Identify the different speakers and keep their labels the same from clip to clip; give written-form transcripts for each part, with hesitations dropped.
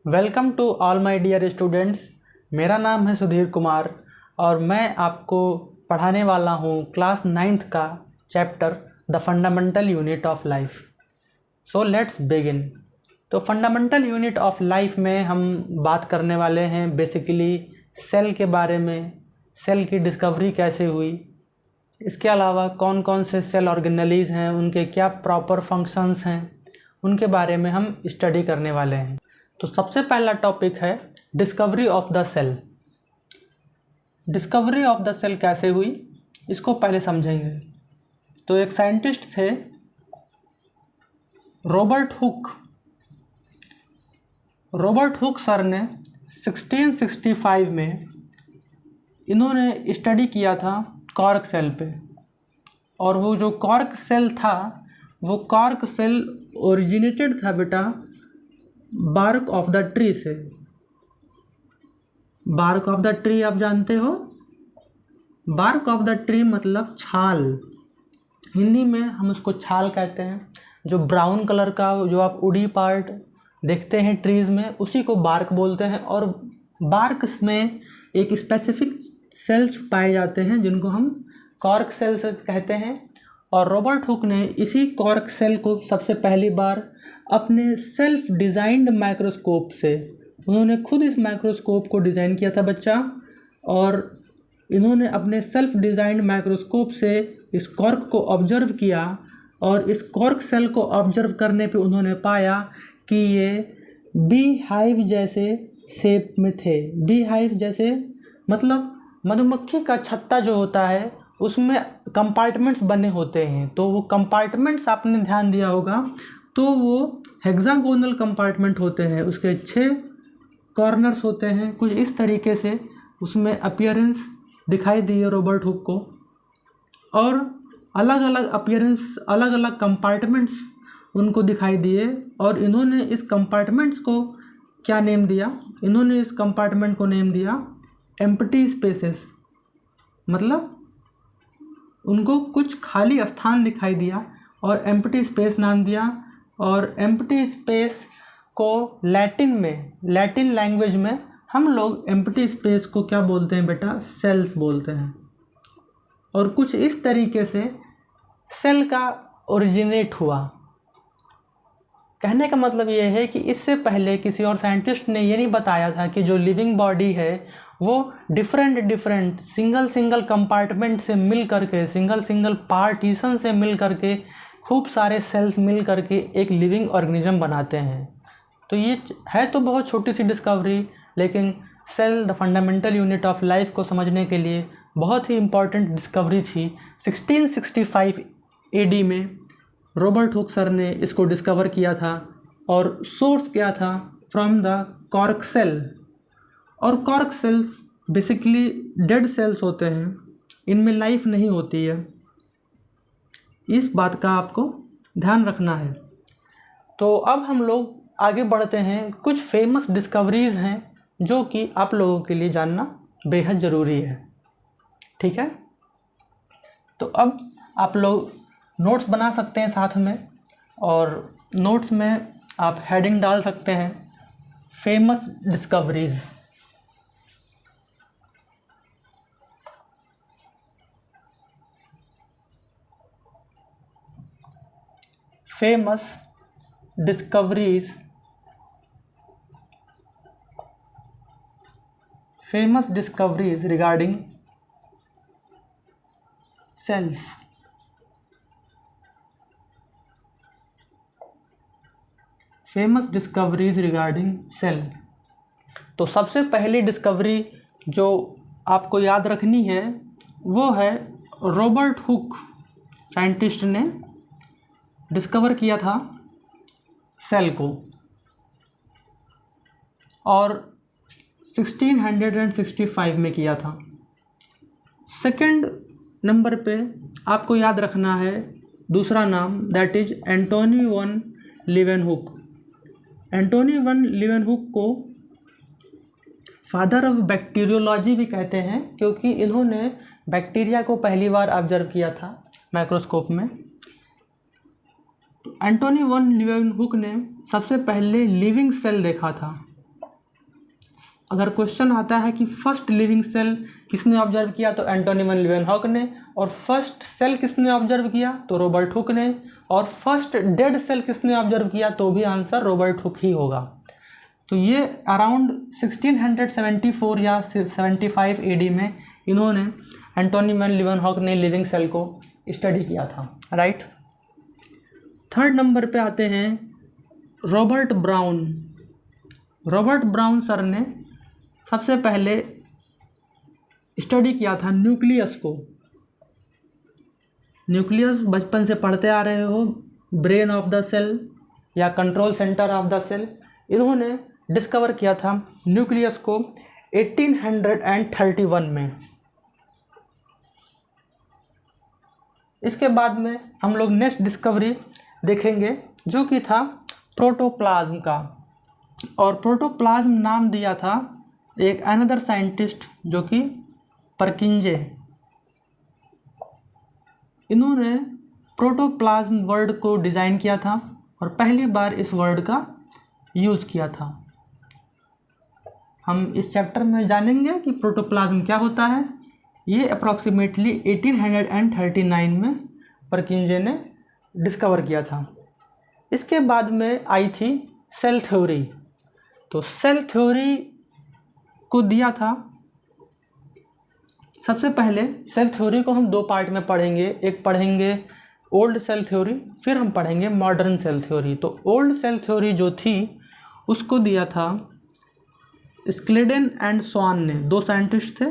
Speaker 1: Welcome to all my dear students. मेरा नाम है सुधीर कुमार और मैं आपको पढ़ाने वाला हूँ क्लास 9th का chapter the fundamental unit of life. So let's begin. तो फंडामेंटल यूनिट ऑफ लाइफ में हम बात करने वाले हैं बेसिकली सेल के बारे में, सेल की डिस्कवरी कैसे हुई, इसके अलावा कौन कौन से सेल ऑर्गेनेलीज हैं, उनके क्या प्रॉपर फंक्शंस हैं, उनके बारे में हम स्टडी करने वाले हैं। तो सबसे पहला टॉपिक है discovery of the cell. Discovery of the cell कैसे हुई इसको पहले समझेंगे। तो एक साइंटिस्ट थे रॉबर्ट हुक सर ने 1665 में इन्होंने स्टडी किया था कॉर्क सेल पे। और वो जो कॉर्क सेल था वो कॉर्क सेल ओरिजिनेटेड था बेटा बार्क ऑफ द ट्री से। बार्क ऑफ द ट्री आप जानते हो, बार्क ऑफ द ट्री मतलब छाल, हिंदी में हम उसको छाल कहते हैं। जो ब्राउन कलर का जो आप उड़ी पार्ट देखते हैं ट्रीज़ में उसी को बार्क बोलते हैं। और बार्क में एक स्पेसिफिक सेल्स पाए जाते हैं जिनको हम कॉर्क सेल्स कहते हैं। और रॉबर्ट हुक ने इसी कॉर्क सेल को सबसे पहली बार अपने सेल्फ डिज़ाइंड माइक्रोस्कोप से, उन्होंने खुद इस माइक्रोस्कोप को डिज़ाइन किया था बच्चा, और इन्होंने अपने सेल्फ डिज़ाइंड माइक्रोस्कोप से इस कॉर्क को ऑब्जर्व किया। और इस कॉर्क सेल को ऑब्जर्व करने पे उन्होंने पाया कि ये बी हाइव जैसे शेप में थे। बी हाइव जैसे मतलब मधुमक्खी का छत्ता जो होता है उसमें कंपार्टमेंट्स बने होते हैं। तो वो कंपार्टमेंट्स आपने ध्यान दिया होगा, तो वो हेक्सागोनल कंपार्टमेंट होते हैं, उसके 6 कॉर्नर्स होते हैं। कुछ इस तरीके से उसमें अपीयरेंस दिखाई दी है रॉबर्ट हुक को। और अलग अलग अपीयरेंस, अलग अलग कंपार्टमेंट्स उनको दिखाई दिए। और इन्होंने इस कंपार्टमेंट्स को क्या नेम दिया? इन्होंने इस कंपार्टमेंट को नेम दिया एम्प्टी स्पेसेस। मतलब उनको कुछ खाली स्थान दिखाई दिया और एम्प्टी स्पेस नाम दिया। और एम्प्टी स्पेस को लैटिन लैंग्वेज में हम लोग एम्प्टी स्पेस को क्या बोलते हैं बेटा? सेल्स बोलते हैं। और कुछ इस तरीके से सेल का ओरिजिनेट हुआ। कहने का मतलब ये है कि इससे पहले किसी और साइंटिस्ट ने ये नहीं बताया था कि जो लिविंग बॉडी है वो डिफरेंट सिंगल कंपार्टमेंट से मिल करके, सिंगल पार्टीशन से मिल करके, खूब सारे सेल्स मिल करके एक लिविंग ऑर्गेनिज्म बनाते हैं। तो ये है तो बहुत छोटी सी डिस्कवरी, लेकिन cell the fundamental unit of life को समझने के लिए बहुत ही इम्पॉर्टेंट डिस्कवरी थी। 1665 AD में रॉबर्ट हुक सर ने इसको डिस्कवर किया था। और सोर्स क्या था? From the cork cell. और cork cells basically dead cells होते हैं, इनमें लाइफ नहीं होती है। इस बात का आपको ध्यान रखना है। तो अब हम लोग आगे बढ़ते हैं। कुछ फेमस डिस्कवरीज़ हैं जो कि आप लोगों के लिए जानना बेहद ज़रूरी है, ठीक है? तो अब आप लोग नोट्स बना सकते हैं साथ में, और नोट्स में आप हेडिंग डाल सकते हैं famous discoveries. Famous discoveries, famous discoveries regarding cells. Famous discoveries regarding cell. तो सबसे पहली डिस्कवरी जो आपको याद रखनी है वो है रॉबर्ट हुक साइंटिस्ट ने डिस्कवर किया था सेल को, और 1665 में किया था। सेकंड नंबर पे आपको याद रखना है दूसरा नाम, that is Antonie van Leeuwenhoek. Antonie van Leeuwenhoek को फादर ऑफ बैक्टीरियोलॉजी भी कहते हैं, क्योंकि इन्होंने बैक्टीरिया को पहली बार ऑब्जर्व किया था माइक्रोस्कोप में। एंटोनी वन लीवेनहुक ने सबसे पहले लिविंग सेल देखा था, अगर क्वेश्चन आता है कि फर्स्ट लिविंग सेल किसने ऑब्जर्व किया तो एंटोनी वैन लीeuwenhoek ने, और फर्स्ट सेल किसने ऑब्जर्व किया तो रॉबर्ट हुक ने, और फर्स्ट डेड सेल किसने ऑब्जर्व किया तो भी आंसर रॉबर्ट हुक ही होगा। तो ये अराउंड 1674 या 75 AD में इन्होंने एंटोनी वैन लीeuwenhoek ने लिविंग सेल को स्टडी किया था, राइट। थर्ड नंबर पे आते हैं Robert brown. Robert brown sir ने सबसे पहले स्टडी किया था न्यूक्लियस को। न्यूक्लियस बचपन से पढ़ते आ रहे हो, ब्रेन ऑफ द सेल या control centre of the cell. इन्होंने डिस्कवर किया था न्यूक्लियस को 1831 में। इसके बाद में हम लोग नेक्स्ट डिस्कवरी देखेंगे जो कि था प्रोटोप्लाज्म का, और प्रोटोप्लाज्म नाम दिया था एक अनदर साइंटिस्ट जो कि परकिंजे। इन्होंने प्रोटोप्लाज्म वर्ड को डिज़ाइन किया था और पहली बार इस वर्ड का यूज़ किया था। हम इस चैप्टर में जानेंगे कि प्रोटोप्लाज्म क्या होता है। ये अप्रॉक्सीमेटली 1839 में परकिंजे ने डिस्कवर किया था। इसके बाद में आई थी सेल थ्योरी। तो सेल थ्योरी को दिया था, सबसे पहले सेल थ्योरी को हम दो पार्ट में पढ़ेंगे। एक पढ़ेंगे ओल्ड सेल थ्योरी, फिर हम पढ़ेंगे मॉडर्न सेल थ्योरी। तो ओल्ड सेल थ्योरी जो थी उसको दिया था स्क्लेडेन एंड स्वान ने, दो साइंटिस्ट थे,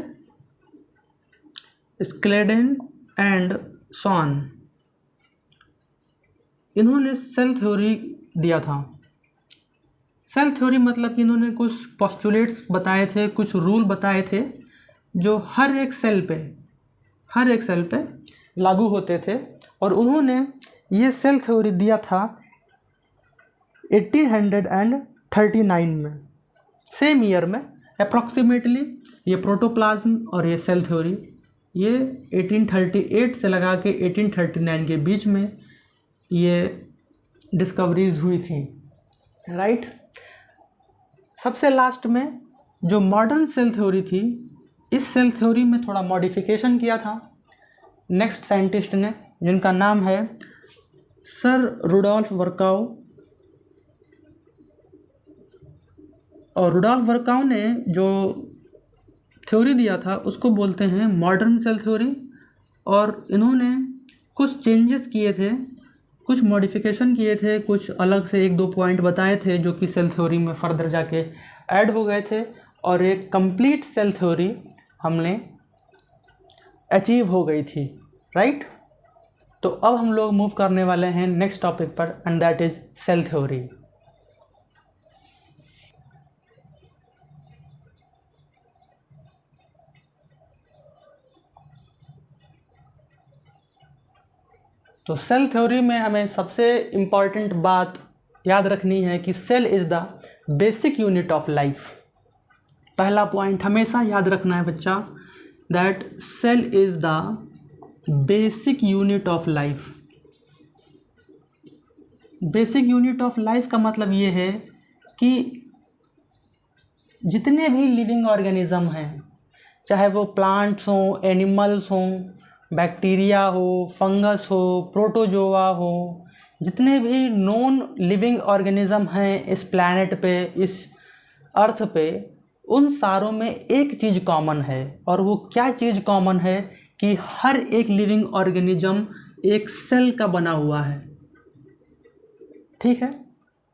Speaker 1: स्क्लेडेन एंड स्वान। इन्होंने सेल थ्योरी दिया था। सेल थ्योरी मतलब कि इन्होंने कुछ पोस्टुलेट्स बताए थे, कुछ रूल बताए थे जो हर एक सेल पे लागू होते थे, और उन्होंने ये सेल थ्योरी दिया था 1839 में, सेम ईयर में अप्रॉक्सीमेटली। ये प्रोटोप्लाज्म और ये सेल थ्योरी ये 1838 से लगा के 1839 के बीच में ये डिस्कवरीज हुई थी, राइट। सबसे लास्ट में जो मॉडर्न सेल थ्योरी थी, इस सेल थ्योरी में थोड़ा मॉडिफिकेशन किया था नेक्स्ट साइंटिस्ट ने, जिनका नाम है सर रुडोल्फ वर्काउ। और रुडोल्फ वर्काउ ने जो थ्योरी दिया था उसको बोलते हैं मॉडर्न सेल थ्योरी। और इन्होंने कुछ चेंजेस किए थे, कुछ मॉडिफिकेशन किए थे, कुछ अलग से एक दो पॉइंट बताए थे जो कि सेल थ्योरी में फर्दर जाके ऐड हो गए थे, और एक कंप्लीट सेल थ्योरी हमने अचीव हो गई थी, राइट। तो अब हम लोग मूव करने वाले हैं नेक्स्ट टॉपिक पर, and that is cell theory. तो सेल थ्योरी में हमें सबसे इम्पॉर्टेंट बात याद रखनी है कि cell is the basic unit of life. पहला पॉइंट हमेशा याद रखना है बच्चा, that cell is the basic unit of life. Basic unit of life का मतलब ये है कि जितने भी लिविंग ऑर्गेनिज्म हैं, चाहे वो प्लांट्स हों, एनिमल्स हों, बैक्टीरिया हो, फंगस हो, प्रोटोजोआ हो, जितने भी नॉन लिविंग ऑर्गेनिज्म हैं इस प्लैनेट पे, इस अर्थ पे, उन सारों में एक चीज़ कॉमन है। और वो क्या चीज़ कॉमन है कि हर एक लिविंग ऑर्गेनिज्म एक सेल का बना हुआ है, ठीक है।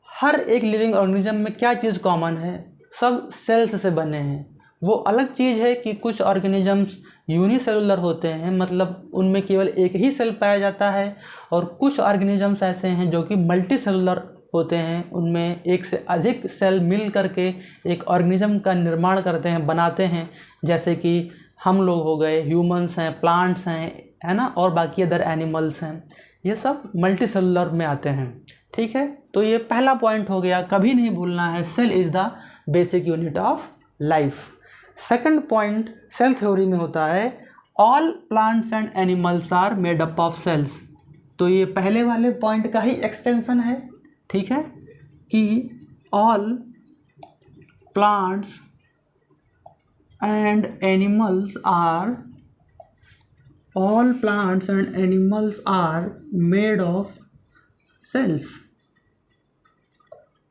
Speaker 1: हर एक लिविंग ऑर्गेनिज्म में क्या चीज़ कॉमन है, सब सेल्स से बने हैं। वो अलग चीज़ है कि कुछ ऑर्गेनिजम्स यूनिसेलुलर होते हैं, मतलब उनमें केवल एक ही सेल पाया जाता है, और कुछ ऑर्गेनिजम्स ऐसे हैं जो कि मल्टी सेलुलर होते हैं, उनमें एक से अधिक सेल मिल करके एक ऑर्गेनिज्म का निर्माण करते हैं, बनाते हैं। जैसे कि हम लोग हो गए, ह्यूमंस हैं, प्लांट्स हैं, है ना, और बाकी अदर एनिमल्स हैं, ये सब मल्टी सेलुलर में आते हैं, ठीक है। तो ये पहला पॉइंट हो गया, कभी नहीं भूलना है, cell is the basic unit of life. Second point cell theory में होता है all plants and animals are made up of cells. तो ये पहले वाले पॉइंट का ही एक्सटेंशन है, ठीक है, कि all plants and animals are all plants and animals are made of cells।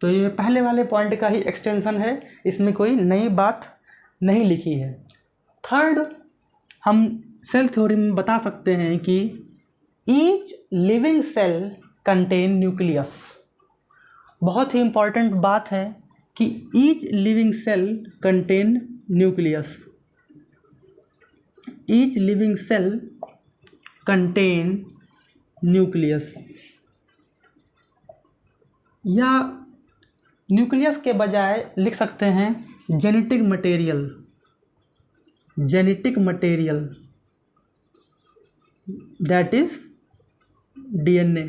Speaker 1: तो ये पहले वाले पॉइंट का ही एक्सटेंशन है, इसमें कोई नई बात नहीं लिखी है। थर्ड, हम सेल थ्योरी में बता सकते हैं कि each living cell contain nucleus. बहुत ही इम्पॉर्टेंट बात है कि each living cell contain nucleus. Each living cell contain nucleus, या न्यूक्लियस के बजाय लिख सकते हैं genetic material. Genetic material that is DNA.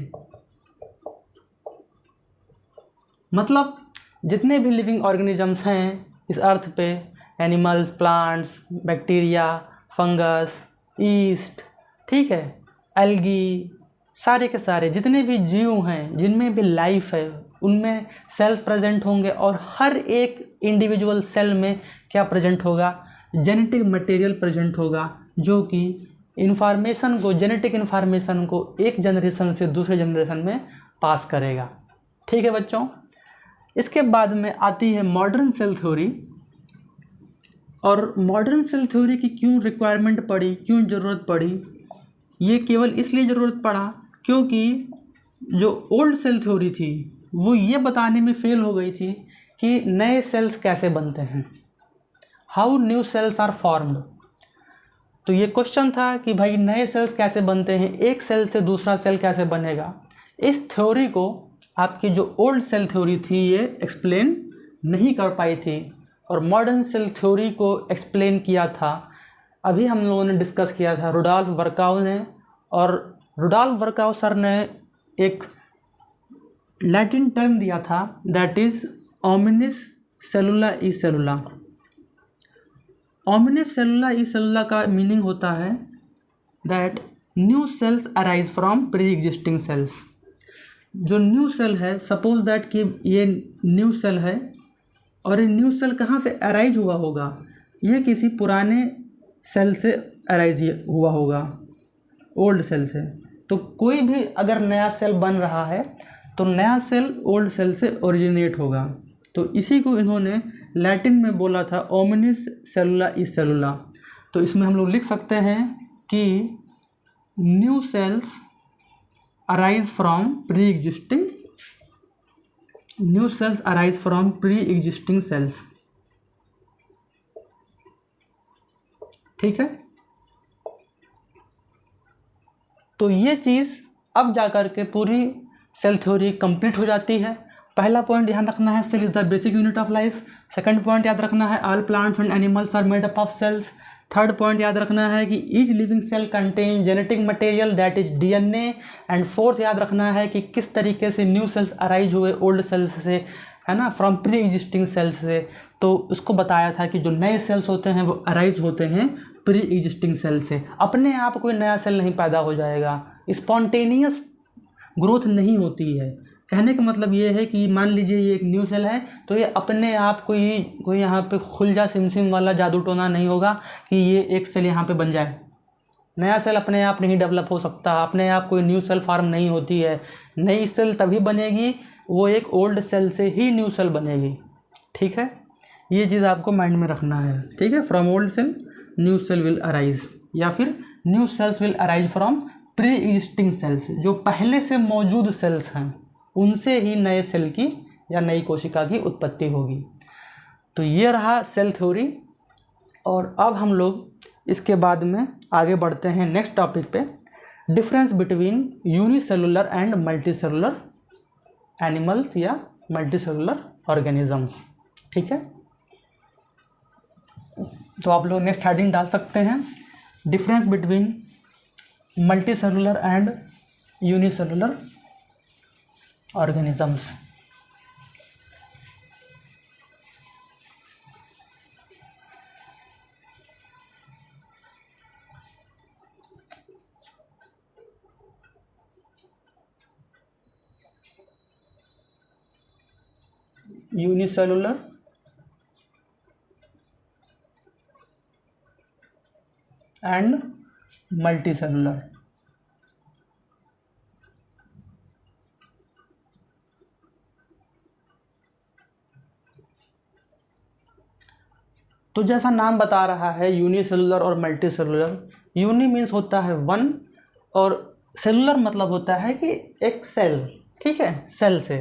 Speaker 1: मतलब जितने भी लिविंग ऑर्गेनिजम्स हैं इस अर्थ पे, animals, plants, bacteria, fungus, yeast, ठीक है, एल्गी, सारे के सारे जितने भी जीव हैं जिनमें भी लाइफ है उनमें सेल्स प्रेजेंट होंगे, और हर एक इंडिविजुअल सेल में क्या प्रेजेंट होगा, जेनेटिक मटेरियल प्रेजेंट होगा, जो कि इन्फॉर्मेशन को, जेनेटिक इन्फॉर्मेशन को एक जनरेशन से दूसरे जनरेशन में पास करेगा। ठीक है बच्चों, इसके बाद में आती है मॉडर्न सेल थ्योरी। और मॉडर्न सेल थ्योरी की क्यों रिक्वायरमेंट पड़ी, क्यों ज़रूरत पड़ी, ये केवल इसलिए ज़रूरत पड़ा क्योंकि जो ओल्ड सेल थ्योरी थी वो ये बताने में फेल हो गई थी कि नए सेल्स कैसे बनते हैं, how new cells are formed. तो ये क्वेश्चन था कि भाई नए सेल्स कैसे बनते हैं, एक सेल से दूसरा सेल कैसे बनेगा। इस थ्योरी को आपकी जो ओल्ड सेल थ्योरी थी ये एक्सप्लेन नहीं कर पाई थी, और मॉडर्न सेल थ्योरी को एक्सप्लेन किया था, अभी हम लोगों ने डिस्कस किया था, रुडोल्फ वर्काउ ने। और रुडोल्फ वर्काउ सर ने एक लैटिन टर्म दिया था दैट इज़ ओमिनिस सेलुला ई सेलुला। ओमिनिस सेलुला ई सेलुला का मीनिंग होता है that new cells arise from pre existing cells. जो न्यू सेल है, सपोज दैट कि ये न्यू सेल है, और ये न्यू सेल कहाँ से अराइज हुआ होगा, ये किसी पुराने सेल से अराइज हुआ होगा, ओल्ड सेल से। तो कोई भी अगर नया सेल बन रहा है तो नया सेल ओल्ड सेल से ओरिजिनेट होगा। तो इसी को इन्होंने लैटिन में बोला था ओमिनिस सेलुला ई सेलुला। तो इसमें हम लोग लिख सकते हैं कि new cells arise from pre existing, new cells arise from pre existing sales. ठीक है, तो ये चीज़ अब जाकर के पूरी सेल थ्योरी कंप्लीट हो जाती है। पहला पॉइंट ध्यान रखना है, cell is the basic unit of life. Second point याद रखना है, all plants and animals are made up of cells. Third point याद रखना है कि each living cell contain genetic material that is DNA. And fourth याद रखना है कि किस तरीके से न्यू सेल्स अराइज हुए ओल्ड सेल्स से, है ना, फ्रॉम प्री एग्जिस्टिंग सेल्स से। तो उसको बताया था कि जो नए सेल्स होते हैं वो अराइज होते हैं प्री एग्जिस्टिंग सेल से। अपने आप कोई नया सेल नहीं पैदा हो जाएगा, स्पॉन्टेनियस ग्रोथ नहीं होती है। कहने का मतलब ये है कि मान लीजिए ये एक न्यू सेल है, तो ये अपने आप कोई यहाँ पे खुलजा सिमसिम वाला जादू टोना नहीं होगा कि ये एक सेल यहाँ पे बन जाए। नया सेल अपने आप नहीं डेवलप हो सकता, अपने आप कोई न्यू सेल फॉर्म नहीं होती है। नई सेल तभी बनेगी, वो एक ओल्ड सेल से ही न्यू सेल बनेगी। ठीक है, ये चीज़ आपको माइंड में रखना है। ठीक है, from old cell new cell will arise, या फिर new cells will arise from pre existing cells. जो पहले से मौजूद सेल्स हैं उनसे ही नए सेल की या नई कोशिका की उत्पत्ति होगी। तो ये रहा सेल थ्योरी। और अब हम लोग इसके बाद में आगे बढ़ते हैं नेक्स्ट टॉपिक पे, difference between unicellular and multicellular animals या मल्टीसेलुलर ऑर्गेनिजम्स। ठीक है, तो आप लोग नेक्स्ट हेडिंग डाल सकते हैं, difference between multicellular and unicellular organisms. Unicellular and multi cellular. तो जैसा नाम बता रहा है यूनिसेलुलर और मल्टी सेलुलर, यूनि मीन्स होता है वन और सेलुलर मतलब होता है कि एक सेल, ठीक है, सेल से।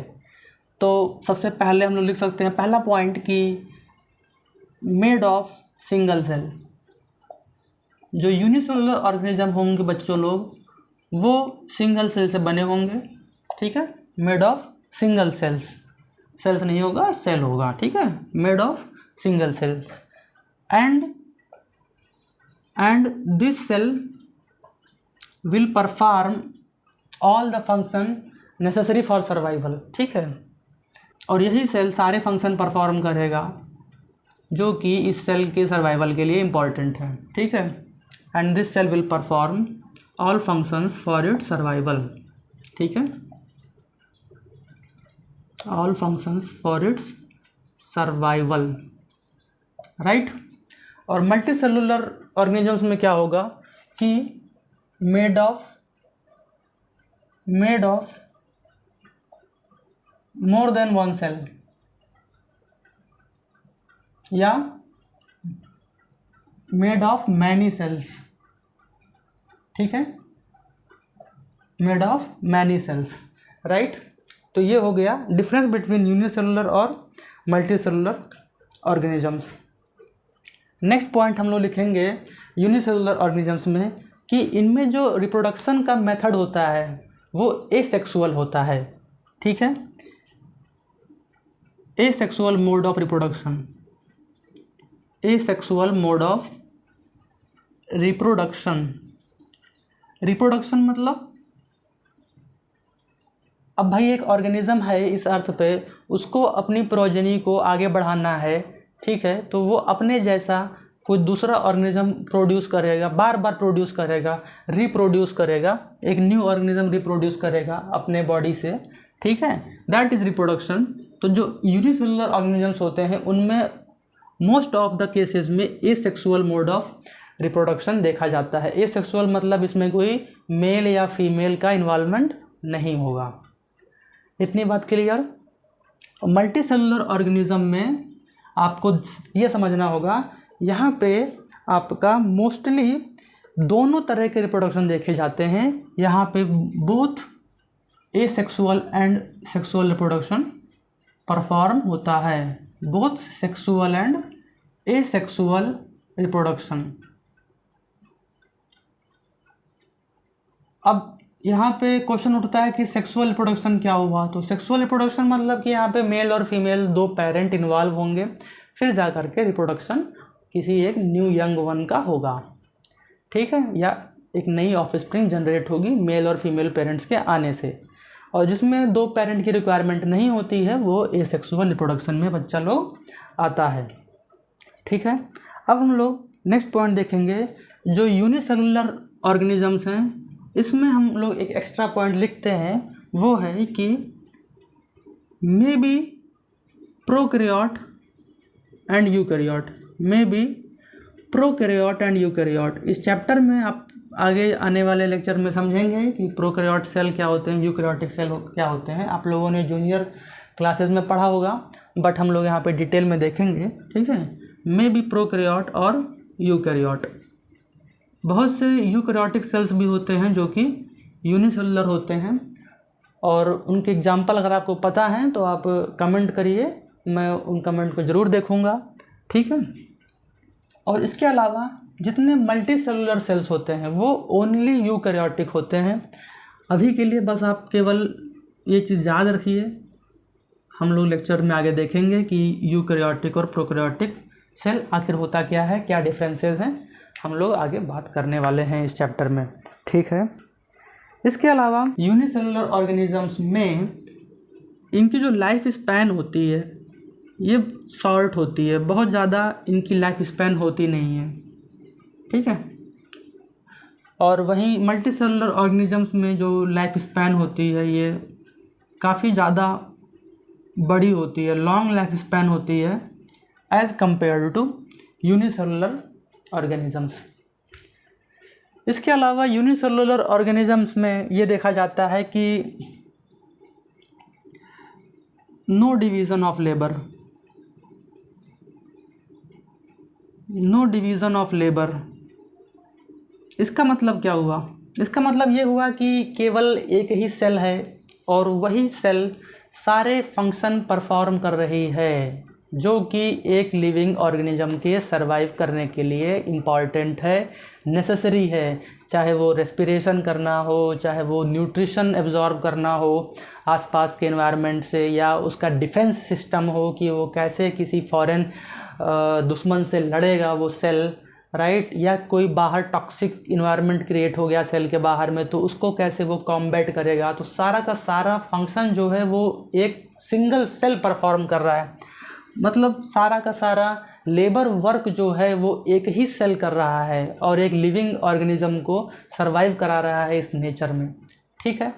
Speaker 1: तो सबसे पहले हम लोग लिख सकते हैं पहला पॉइंट कि मेड ऑफ सिंगल सेल। जो यूनिसेलुलर ऑर्गेनिज्म होंगे बच्चों लोग, वो सिंगल सेल से बने होंगे, ठीक है, made of single cells, cells नहीं होगा सेल होगा, ठीक है, made of single cells. and this cell will perform all the function necessary for survival, ठीक है, और यही सेल सारे फंक्शन परफॉर्म करेगा जो कि इस सेल के सर्वाइवल के लिए इम्पॉर्टेंट है, ठीक है। And this cell will perform all functions for its survival, ठीक है, all functions for its survival, right. और मल्टी सेलुलर ऑर्गेनिजम्स में क्या होगा कि made of more than one cell या मेड ऑफ मैनी सेल्स, ठीक है, made of many cells, right. तो ये हो गया डिफरेंस बिटवीन यूनिसेलुलर और multicellular organisms. Next point हम लोग लिखेंगे यूनिसेलुलर ऑर्गेनिजम्स में कि इनमें जो रिप्रोडक्शन का मेथड होता है वो एसेक्सुअल होता है, ठीक है, asexual mode of reproduction, asexual mode of reproduction. Reproduction मतलब अब भाई एक ऑर्गेनिज्म है इस अर्थ पे, उसको अपनी प्रोजेनी को आगे बढ़ाना है, ठीक है, तो वो अपने जैसा कोई दूसरा ऑर्गेनिज्म प्रोड्यूस करेगा, बार बार प्रोड्यूस करेगा, रिप्रोड्यूस करेगा, एक न्यू ऑर्गेनिज्म रिप्रोड्यूस करेगा अपने बॉडी से, ठीक है, दैट इज़ रिप्रोडक्शन। तो जो यूनिसेलुलर ऑर्गेनिजम्स होते हैं उनमें मोस्ट ऑफ द केसेस में एसेक्सुअल मोड ऑफ रिप्रोडक्शन देखा जाता है। एसेक्सुअल मतलब इसमें कोई मेल या फीमेल का इन्वॉल्वमेंट नहीं होगा। इतनी बात क्लियर। मल्टी सेलुलर ऑर्गेनिज्म में आपको ये समझना होगा, यहाँ पे आपका मोस्टली दोनों तरह के रिप्रोडक्शन देखे जाते हैं। यहाँ पे both asexual and sexual reproduction perform होता है, both sexual and asexual reproduction. अब यहाँ पे क्वेश्चन उठता है कि सेक्सुअल रिप्रोडक्शन क्या हुआ। तो सेक्सुअल रिप्रोडक्शन मतलब कि यहाँ पे मेल और फीमेल दो पेरेंट इन्वॉल्व होंगे, फिर जा कर के रिप्रोडक्शन किसी एक न्यू यंग वन का होगा, ठीक है, या एक नई ऑफस्प्रिंग जनरेट होगी मेल और फीमेल पेरेंट्स के आने से। और जिसमें दो पेरेंट की रिक्वायरमेंट नहीं होती है वो एसेक्सुअल रिप्रोडक्शन में बच्चा लोग आता है, ठीक है। अब हम लोग नेक्स्ट पॉइंट देखेंगे, जो यूनिसेलुलर ऑर्गेनिजम्स हैं इसमें हम लोग एक एक्स्ट्रा पॉइंट लिखते हैं, वो है कि may be prokaryote and eukaryote, may be prokaryote and eukaryote. इस चैप्टर में आप आगे आने वाले लेक्चर में समझेंगे कि प्रोकैरियोट सेल क्या होते हैं, यूकैरियोटिक सेल क्या होते हैं। आप लोगों ने जूनियर क्लासेस में पढ़ा होगा, बट हम लोग यहाँ पे डिटेल में देखेंगे, ठीक है। मे बी प्रोकैरियोट और यूकैरियोट। बहुत से यूकैरियोटिक सेल्स भी होते हैं जो कि यूनिसेलुलर होते हैं, और उनके एग्जाम्पल अगर आपको पता है तो आप कमेंट करिए, मैं उन कमेंट को ज़रूर देखूंगा, ठीक है। और इसके अलावा जितने मल्टी सेलुलर सेल्स होते हैं वो ओनली यूकैरियोटिक होते हैं। अभी के लिए बस आप केवल ये चीज़ याद रखिए, हम लोग लेक्चर में आगे देखेंगे कि यूकैरियोटिक और प्रोकैरियोटिक सेल आखिर होता क्या है, क्या डिफरेंसेस हैं, हम लोग आगे बात करने वाले हैं इस चैप्टर में, ठीक है। इसके अलावा यूनिसेलुलर ऑर्गेनिजम्स में इनकी जो लाइफ स्पैन होती है ये शॉर्ट होती है, बहुत ज़्यादा इनकी लाइफ स्पैन होती नहीं है, ठीक है। और वहीं मल्टी सेलुलर ऑर्गेनिजम्स में जो लाइफ स्पैन होती है ये काफ़ी ज़्यादा बड़ी होती है, लॉन्ग लाइफ स्पैन होती है as compared to unicellular organisms. इसके अलावा यूनिसेलुलर ऑर्गेनिजम्स में ये देखा जाता है कि no division of labour, no division of labour. इसका मतलब क्या हुआ? इसका मतलब ये हुआ कि केवल एक ही सेल है और वही सेल सारे फंक्शन परफॉर्म कर रही है जो कि एक लिविंग ऑर्गेनिज्म के सरवाइव करने के लिए इम्पॉर्टेंट है, नेसेसरी है। चाहे वो रेस्पिरेशन करना हो, चाहे वो न्यूट्रिशन एब्जॉर्ब करना हो आसपास के एनवायरनमेंट से, या उसका डिफेंस सिस्टम हो कि वो कैसे किसी फॉरेन दुश्मन से लड़ेगा वो सेल, राइट। या कोई बाहर टॉक्सिक इन्वायरमेंट क्रिएट हो गया सेल के बाहर में तो उसको कैसे वो कॉम्बैट करेगा। तो सारा का सारा फंक्शन जो है वो एक सिंगल सेल परफॉर्म कर रहा है। मतलब सारा का सारा लेबर वर्क जो है वो एक ही सेल कर रहा है और एक लिविंग ऑर्गेनिज्म को सरवाइव करा रहा है इस नेचर में, ठीक है।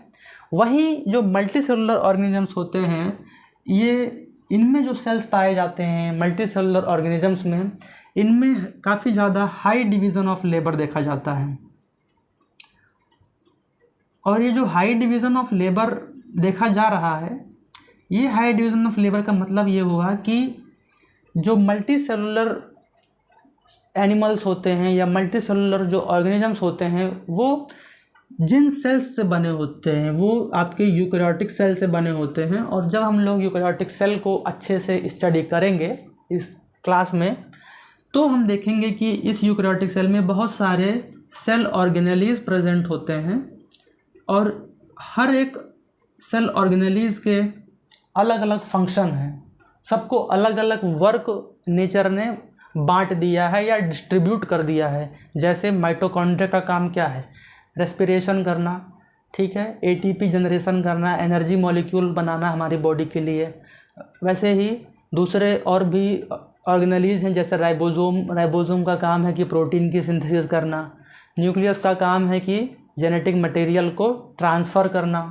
Speaker 1: वही जो मल्टी सेलुलर ऑर्गेनिजम्स होते हैं, ये इनमें जो सेल्स पाए जाते हैं मल्टी सेलुलर ऑर्गेनिजम्स में, इनमें काफ़ी ज़्यादा हाई डिवीज़न ऑफ लेबर देखा जाता है। और ये जो हाई डिवीज़न ऑफ लेबर देखा जा रहा है, ये हाई डिवीज़न ऑफ लेबर का मतलब ये हुआ कि जो मल्टी सेलुलर एनिमल्स होते हैं या मल्टी सेलुलर जो ऑर्गेनिजम्स होते हैं वो जिन सेल्स से बने होते हैं वो आपके यूकैरियोटिक सेल से बने होते हैं। और जब हम लोग यूकैरियोटिक सेल को अच्छे से स्टडी करेंगे इस क्लास में तो हम देखेंगे कि इस यूकैरियोटिक सेल में बहुत सारे सेल ऑर्गेनेलीज प्रेजेंट होते हैं और हर एक सेल ऑर्गेनेलीज के अलग अलग फंक्शन हैं, सबको अलग अलग वर्क नेचर ने बांट दिया है या डिस्ट्रीब्यूट कर दिया है। जैसे माइटोकॉन्ड्रिया का काम क्या है? रेस्पिरेशन करना, ठीक है, एटीपी जनरेशन करना, एनर्जी मॉलिक्यूल बनाना हमारी बॉडी के लिए। वैसे ही दूसरे और भी ऑर्गेनेलीज हैं जैसे राइबोसोम का काम है कि प्रोटीन की सिंथेसिस करना, न्यूक्लियस का काम है कि जेनेटिक मटेरियल को ट्रांसफ़र करना,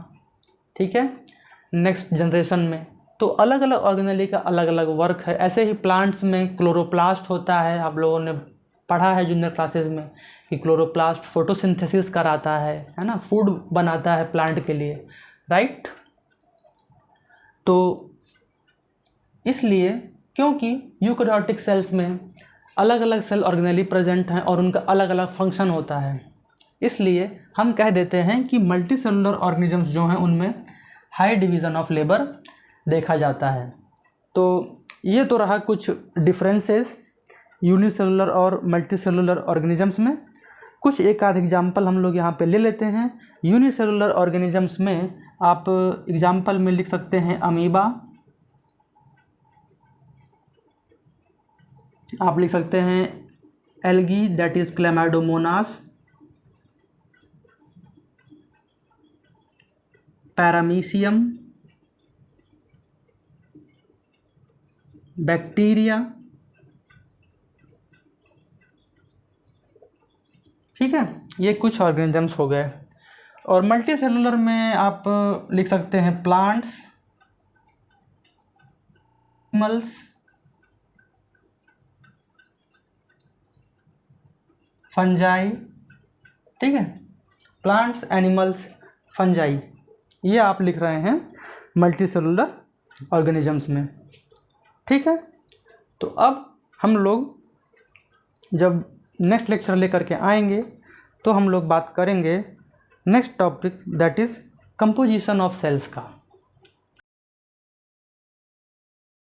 Speaker 1: ठीक है, नेक्स्ट जनरेशन में। तो अलग अलग ऑर्गेनेली का अलग अलग वर्क है। ऐसे ही प्लांट्स में क्लोरोप्लास्ट होता है, आप लोगों ने पढ़ा है जूनियर क्लासेस में कि क्लोरोप्लास्ट फोटोसिंथेसिस कराता है ना, फूड बनाता है प्लांट के लिए, राइट। तो इसलिए क्योंकि यूकैरियोटिक सेल्स में अलग अलग सेल ऑर्गेनेली प्रेजेंट हैं और उनका अलग अलग फंक्शन होता है, इसलिए हम कह देते हैं कि मल्टी सेलुलर ऑर्गेनिजम्स जो हैं उनमें हाई डिवीज़न ऑफ लेबर देखा जाता है। तो ये तो रहा कुछ डिफरेंसेस यूनिसेलुलर और मल्टी सेलुलर ऑर्गेनिजम्स में। कुछ एक आध एग्जाम्पल हम लोग यहाँ पे ले लेते हैं। यूनिसेलुलर ऑर्गेनिजम्स में आप एग्जाम्पल में लिख सकते हैं अमीबा, आप लिख सकते हैं algae that is Chlamydomonas, paramecium, bacteria, ठीक है, ये कुछ ऑर्गेनिजम्स हो गए। और मल्टी सेलुलर में आप लिख सकते हैं प्लांट्स, एनिमल्स, फंजाई, ठीक है, प्लांट्स, एनिमल्स, फंजाई, ये आप लिख रहे हैं मल्टी सेलुलर ऑर्गेनिजम्स में, ठीक है। तो अब हम लोग जब नेक्स्ट लेक्चर लेकर के आएंगे तो हम लोग बात करेंगे next topic that is composition of cells का।